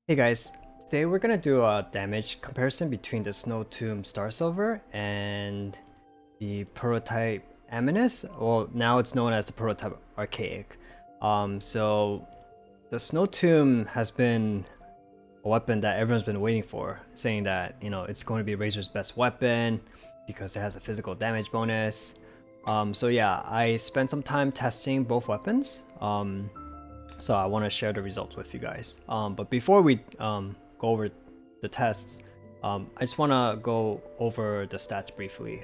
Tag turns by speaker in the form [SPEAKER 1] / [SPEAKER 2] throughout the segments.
[SPEAKER 1] Hey guys, today we're gonna do a damage comparison between the Snow-tombed Starsilver and the prototype Aminus. Well, now it's known as the prototype Archaic. So the Snow-tomb has been a weapon that everyone's been waiting for, saying that it's going to be Razor's best weapon because it has a physical damage bonus. So yeah, I spent some time testing both weapons. So I want to share the results with you guys. But before we go over the tests, I just want to go over the stats briefly.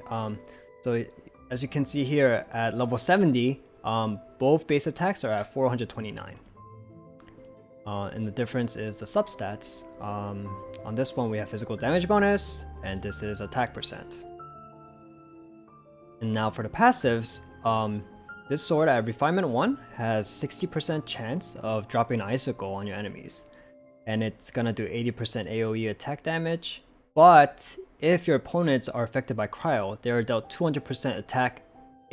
[SPEAKER 1] So as you can see here at level 70, both base attacks are at 429. And the difference is the substats. On this one we have physical damage bonus, and this is attack percent. And now for the passives, this sword at Refinement 1 has 60% chance of dropping an icicle on your enemies. And it's gonna do 80% AoE attack damage. But if your opponents are affected by cryo, they are dealt 200% attack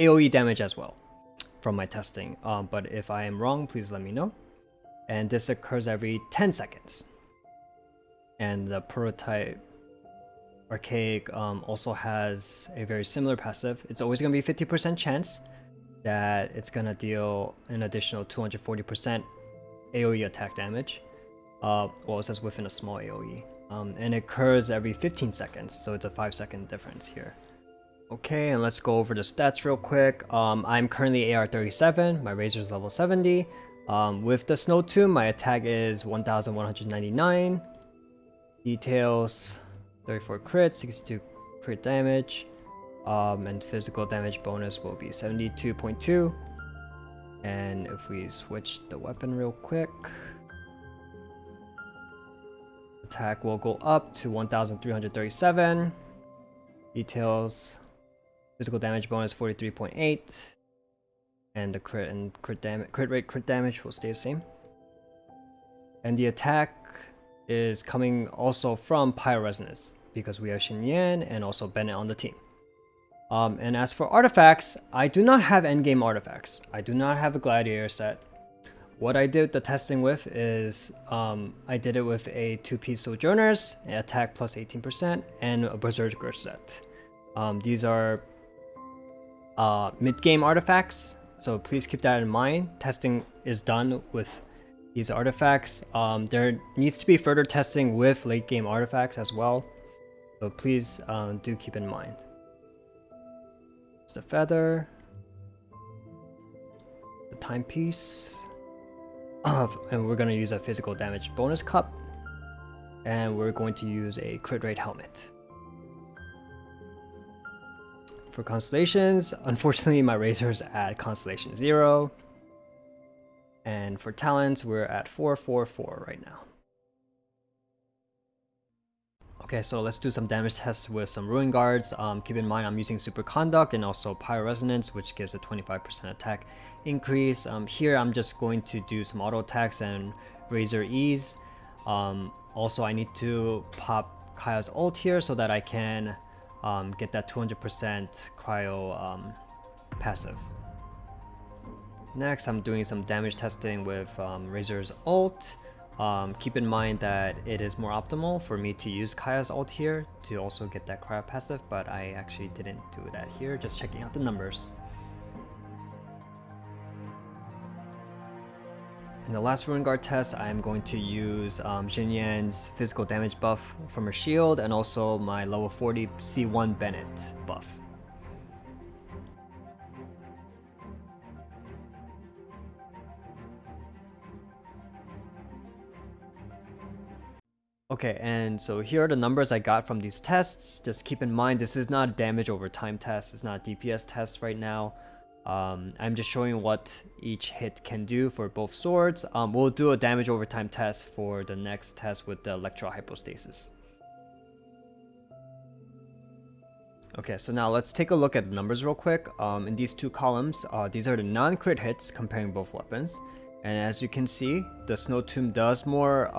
[SPEAKER 1] AoE damage as well from my testing. But if I am wrong, please let me know. And this occurs every 10 seconds. And the prototype Archaic also has a very similar passive. It's always gonna be 50% chance that it's gonna deal an additional 240% AoE attack damage. Well, it says within a small AoE. And it occurs every 15 seconds, so it's a 5-second difference here. Okay, and let's go over the stats real quick. I'm currently AR 37, my Razor is level 70. With the Snow-tomb, my attack is 1199. Details, 34 crit, 62 crit damage. And physical damage bonus will be 72.2. And if we switch the weapon real quick, attack will go up to 1337. Details, physical damage bonus 43.8. And the crit damage will stay the same. And the attack is coming also from Pyroresonance because we have Xinyan and also Bennett on the team. And as for artifacts, I do not have endgame artifacts. I do not have a gladiator set. What I did the testing with is I did it with a 2P Sojourners, attack plus 18%, and a Berserker set. These are mid-game artifacts, so please keep that in mind. Testing is done with these artifacts. There needs to be further testing with late-game artifacts as well, so please do keep in mind. The feather, the timepiece, and we're going to use a physical damage bonus cup, and we're going to use a crit rate helmet. For constellations, unfortunately my Razor's at constellation 0, and for talents we're at 444 right now. Okay, so let's do some damage tests with some Ruin Guards. Keep in mind I'm using Superconduct and also Pyroresonance, which gives a 25% attack increase. Here I'm just going to do some auto attacks and Razor Ease. Also I need to pop Kaya's ult here so that I can get that 200% cryo passive. Next I'm doing some damage testing with Razor's ult. Keep in mind that it is more optimal for me to use Kaya's ult here to also get that cryo passive, but I actually didn't do that here, just checking out the numbers. In the last Ruin Guard test, I am going to use Xinyan's physical damage buff from her shield and also my level 40 C1 Bennett buff. Okay, and so here are the numbers I got from these tests. Just keep in mind this is not a damage over time test, it's not a DPS test right now. I'm just showing what each hit can do for both swords. We'll do a damage over time test for the next test with the Electro Hypostasis. Okay, so now let's take a look at the numbers real quick. In these two columns, these are the non-crit hits comparing both weapons. And as you can see, the Snow-tomb does more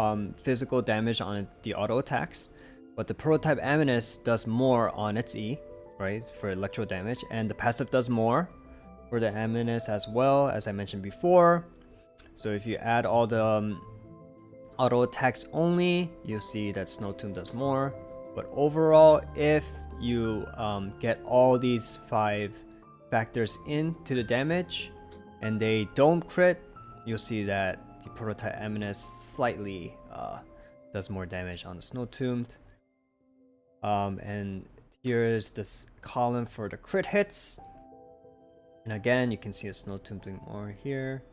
[SPEAKER 1] physical damage on the auto attacks, but the prototype Aminus does more on its E, right, for electro damage, and the passive does more for the Aminus as well, as I mentioned before. So if you add all the auto attacks only, you'll see that Snow-Tomb does more. But overall, if you get all these 5 factors into the damage and they don't crit, you'll see that the prototype Aminus slightly does more damage on the Snow-Tombed. And here's this column for the crit hits. And again, you can see a Snow-Tomb doing more here.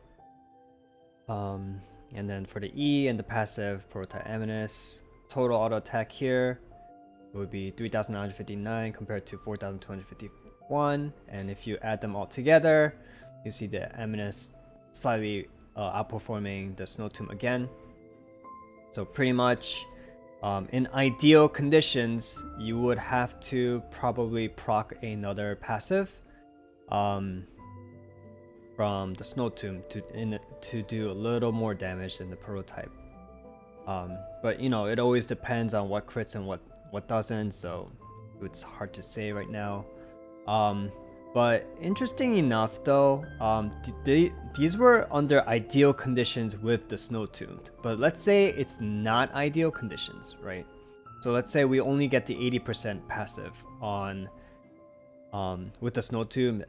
[SPEAKER 1] And then for the E and the passive prototype Aminus, total auto attack here would be 3,959 compared to 4,251. And if you add them all together, you see the Aminus slightly outperforming the Snow-Tomb again. So pretty much in ideal conditions, you would have to probably proc another passive from the Snow-Tomb to do a little more damage than the prototype. But you know, it always depends on what crits and what doesn't, so it's hard to say right now. But interesting enough though, these were under ideal conditions with the Snow-Tombed. But let's say it's not ideal conditions, right? So let's say we only get the 80% passive on with the Snow-Tombed,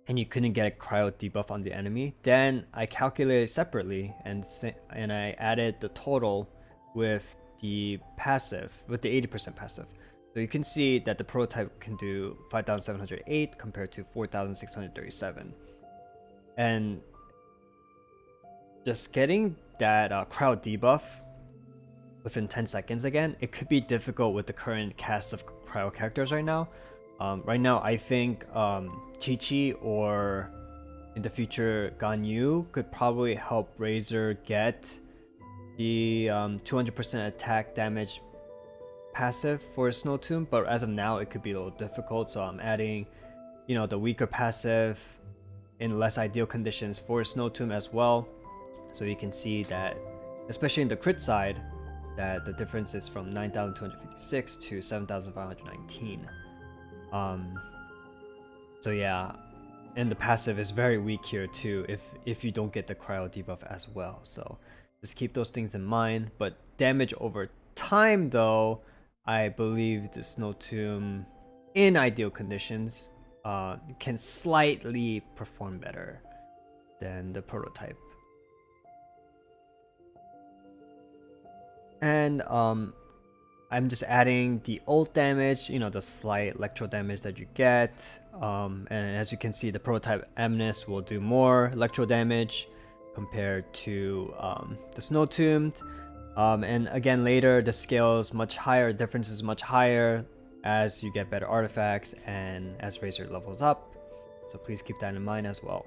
[SPEAKER 1] and you couldn't get a cryo debuff on the enemy. Then I calculated separately and I added the total with the passive, with the 80% passive. So you can see that the prototype can do 5,708 compared to 4,637. And just getting that cryo debuff within 10 seconds again, it could be difficult with the current cast of cryo characters right now. Right now, I think Chi-Chi or in the future Ganyu could probably help Razor get the 200% attack damage passive for Snow-Tomb, but as of now it could be a little difficult, so I'm adding, you know, the weaker passive in less ideal conditions for Snow-Tomb as well. So you can see that, especially in the crit side, that the difference is from 9,256 to 7,519. So yeah, and the passive is very weak here too if you don't get the cryo debuff as well, so just keep those things in mind. But damage over time though, I believe the Snow-Tomb in ideal conditions can slightly perform better than the prototype. And I'm just adding the ult damage, you know, the slight electro damage that you get. And as you can see, the prototype Aminus will do more electro damage compared to the Snow-Tombed. And again, later the scale is much higher, difference is much higher as you get better artifacts and as Razor levels up. So please keep that in mind as well.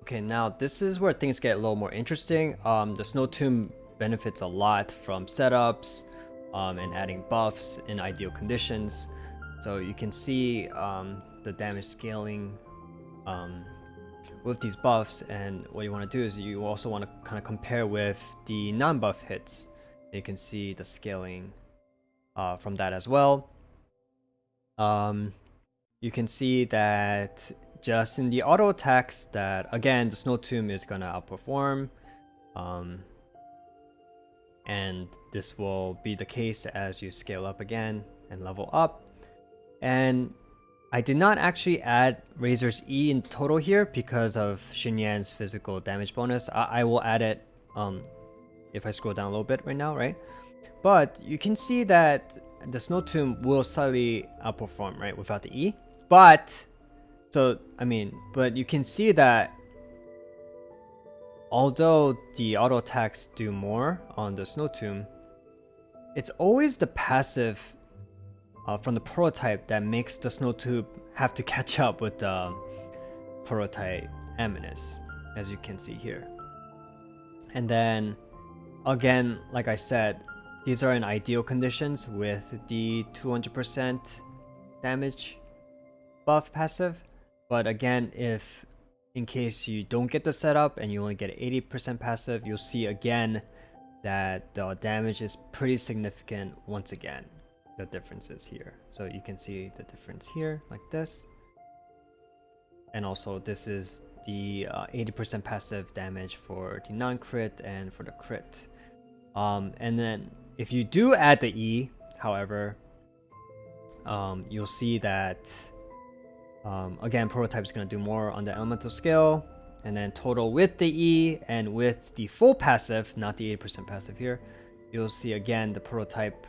[SPEAKER 1] Okay, now this is where things get a little more interesting. The Snow-Tomb benefits a lot from setups and adding buffs in ideal conditions. So you can see the damage scaling with these buffs, and what you want to do is you also want to kind of compare with the non-buff hits. You can see the scaling from that as well. You can see that just in the auto attacks that, again, the Snow-Tomb is going to outperform. And this will be the case as you scale up again and level up. And I did not actually add Razor's E in total here because of Xinyan's physical damage bonus. I will add it if I scroll down a little bit right now, right? But you can see that the Snow-Tomb will slightly outperform, right, without the E. But, but you can see that although the auto attacks do more on the Snow-Tomb, it's always the passive from the prototype that makes the Snow-Tomb have to catch up with the prototype Aminus, as you can see here. And then, again, like I said, these are in ideal conditions with the 200% damage buff passive. But again, if in case you don't get the setup and you only get 80% passive, you'll see again that the damage is pretty significant once again. The differences here. So you can see the difference here like this. And also this is the 80% passive damage for the non-crit and for the crit. And then if you do add the E, however, you'll see that again, Prototype is going to do more on the elemental skill, and then total with the E and with the full passive, not the 80% passive here, you'll see again the Prototype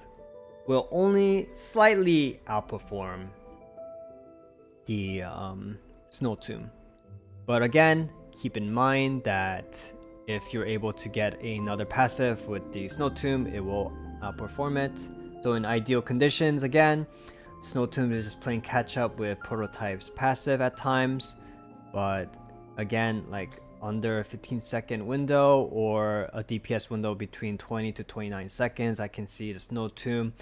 [SPEAKER 1] will only slightly outperform the Snow-tombed. But again, keep in mind that if you're able to get another passive with the Snow-tombed, it will outperform it. So in ideal conditions, again, Snow-tombed is just playing catch up with Prototype's passive at times, but again, like under a 15-second window or a DPS window between 20 to 29 seconds, I can see the Snow-tombed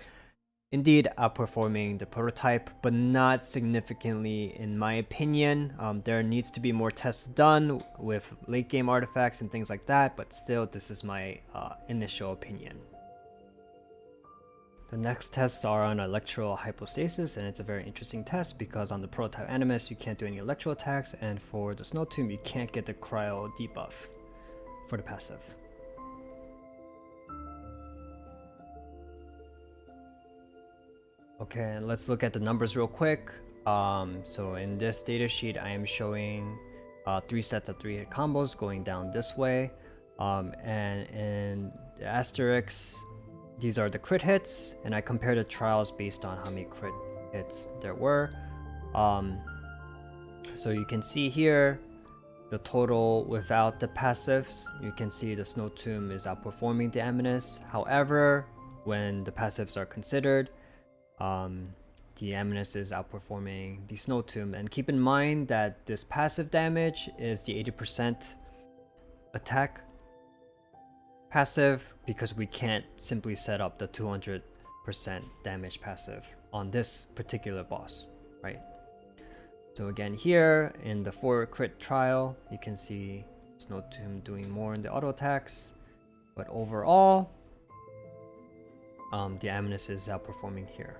[SPEAKER 1] indeed outperforming the Prototype, but not significantly in my opinion. There needs to be more tests done with late game artifacts and things like that, but still, this is my initial opinion. The next tests are on Electro Hypostasis, and it's a very interesting test because on the Prototype Animus you can't do any Electro attacks, and for the Snow-tombed you can't get the Cryo debuff for the passive. Okay, and let's look at the numbers real quick. So in this data sheet I am showing 3 sets of 3-hit combos going down this way, and in the asterisks, these are the crit hits, and I compare the trials based on how many crit hits there were. So you can see here the total without the passives. You can see the Snow-tombed is outperforming the Aminus. However, when the passives are considered, the Aminus is outperforming the Snow-tombed. And keep in mind that this passive damage is the 80% attack passive, because we can't simply set up the 200% damage passive on this particular boss, right? So again, here in the 4 crit trial, you can see Snow-tombed doing more in the auto attacks, but overall, the Aminus is outperforming here.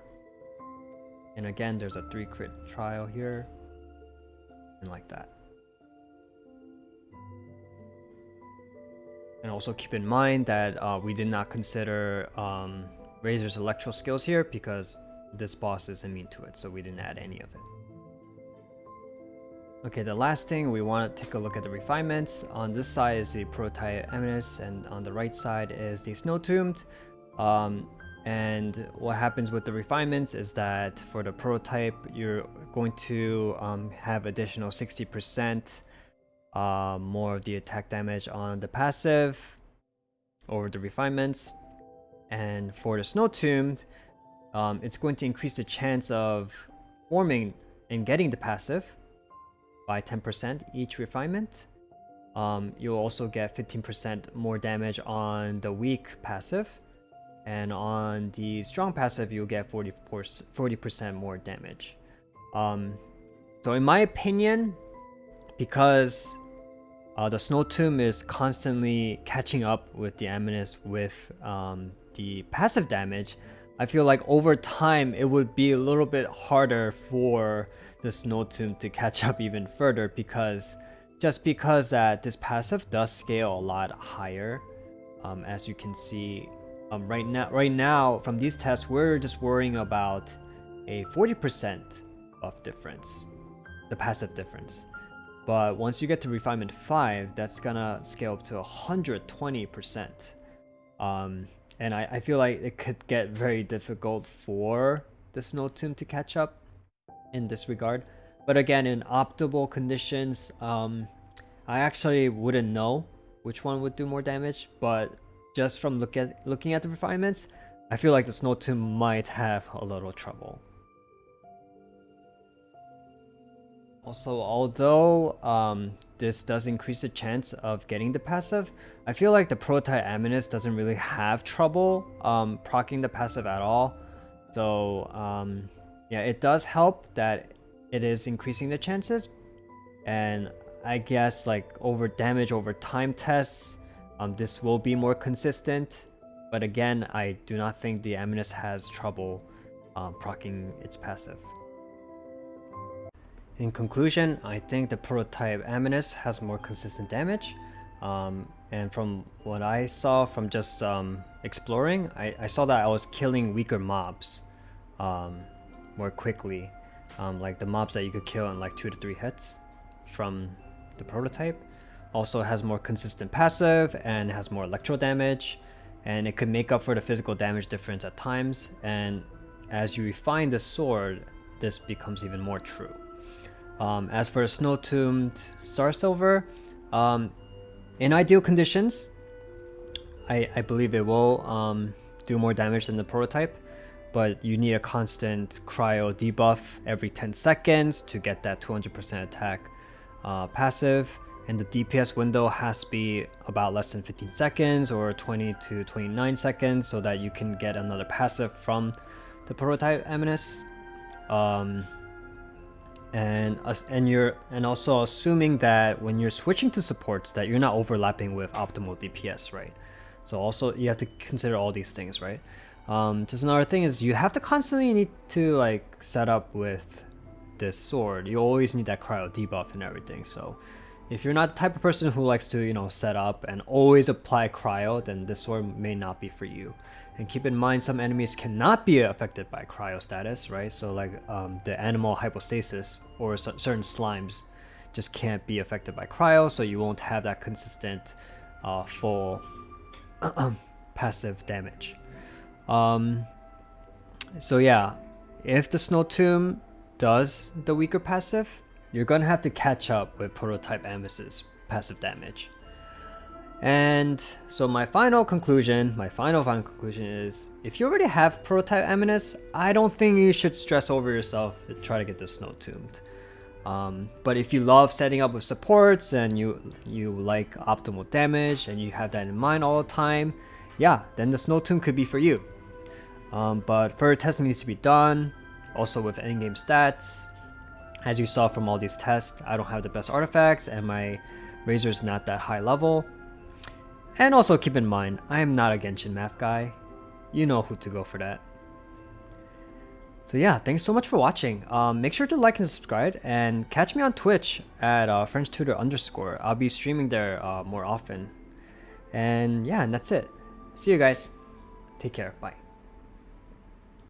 [SPEAKER 1] And again, there's a 3 crit trial here, and like that. And also keep in mind that we did not consider Razor's Electro skills here because this boss is immune to it, so we didn't add any of it. Okay, the last thing, we want to take a look at the refinements. On this side is the Prototype Aminus, and on the right side is the Snow-tombed. And what happens with the refinements is that for the Prototype, you're going to have additional 60% more of the attack damage on the passive over the refinements. And for the Snow-tombed, it's going to increase the chance of forming and getting the passive by 10% each refinement. You'll also get 15% more damage on the weak passive, and on the strong passive you'll get 40% more damage. So in my opinion, because the Snow-tombed is constantly catching up with the Aminus with the passive damage, I feel like over time it would be a little bit harder for the Snow-tombed to catch up even further, because that this passive does scale a lot higher. As you can see, right now from these tests, we're just worrying about a 40% buff difference, the passive difference. But once you get to Refinement 5, that's gonna scale up to 120%. And I feel like it could get very difficult for the Snow-tombed to catch up in this regard. But again, in optimal conditions, I actually wouldn't know which one would do more damage, but just from looking at the refinements, I feel like the Snow-tombed might have a little trouble. Also, although this does increase the chance of getting the passive, I feel like the Prototype Aminus doesn't really have trouble proccing the passive at all. So yeah, it does help that it is increasing the chances, and I guess like over damage over time tests, this will be more consistent. But again, I do not think the Aminus has trouble proccing its passive. in conclusion, I think the prototype Aminus has more consistent damage. And from what I saw from just exploring, I saw that I was killing weaker mobs more quickly. Like the mobs that you could kill in like 2 to 3 hits from the prototype. Also has more consistent passive and has more electro damage, and it could make up for the physical damage difference at times. And as you refine the sword, this becomes even more true. As for the Snow-tombed Starsilver, in ideal conditions, I believe it will do more damage than the prototype, but you need a constant cryo debuff every 10 seconds to get that 200% attack passive, and the DPS window has to be about less than 15 seconds or 20 to 29 seconds so that you can get another passive from the prototype Aminus. And also assuming that when you're switching to supports that you're not overlapping with optimal DPS, right? So also you have to consider all these things, right? Just another thing is you have to constantly need to like set up with this sword. You always need that cryo debuff and everything. So if you're not the type of person who likes to, you know, set up and always apply cryo, then this sword may not be for you. And keep in mind, some enemies cannot be affected by cryo status, right? So like the animal hypostasis or certain slimes just can't be affected by cryo, so you won't have that consistent full passive damage. So yeah, if the Snow-tomb does the weaker passive, you're gonna have to catch up with prototype Aminus's passive damage. And so my final conclusion is, if you already have prototype Aminus, I don't think you should stress over yourself to try to get the Snow-tombed. But if you love setting up with supports and you like optimal damage and you have that in mind all the time, yeah, then the Snow-tomb could be for you. But further testing needs to be done, also with endgame stats. As you saw from all these tests, I don't have the best artifacts and my Razor is not that high level. And also keep in mind, I am not a Genshin math guy. You know who to go for that. So yeah, thanks so much for watching. Make sure to like and subscribe, and catch me on Twitch at FrenchTutor_. I'll be streaming there more often. And yeah, and that's it. See you guys. Take care. Bye.